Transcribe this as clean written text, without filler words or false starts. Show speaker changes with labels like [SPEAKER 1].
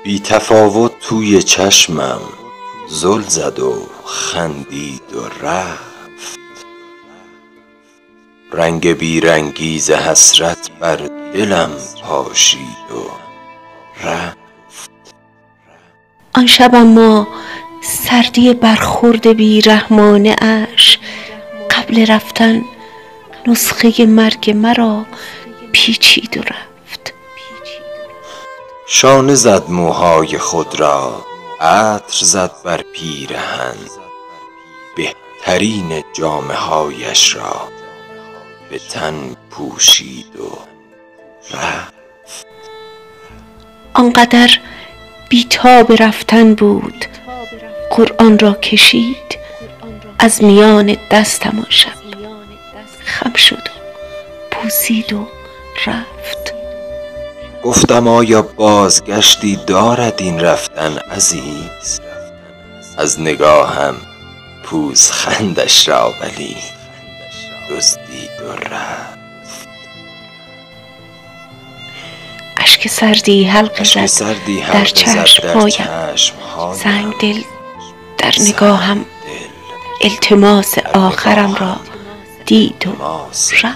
[SPEAKER 1] بی تفاوت توی چشمم زل زد و خندید و رفت، رنگ بیرنگی ز حسرت بر دلم پاشید و رفت.
[SPEAKER 2] آن شب اما سردی برخورد بیرحمانه اش قبل رفتن نسخه مرگ مرا پیچید و رفت.
[SPEAKER 1] شانه زد موهای خود را، عطر زد بر پیرهن، بهترین جامه هایش را به تن پوشید و رفت.
[SPEAKER 2] آنقدر بیتاب رفتن بود قرآن را کشید از میان دستم آن شب، خم شد و بوسید و رفت.
[SPEAKER 1] گفتم آیا بازگشتی دارد این رفتن عزیز؟ از نگاهم پوزخندش را ولی دزدید و رفت.
[SPEAKER 2] اشک سردی حلقه زد در چشمهایم، سنگ دل در نگاهم التماس آخرم را دید و رفت.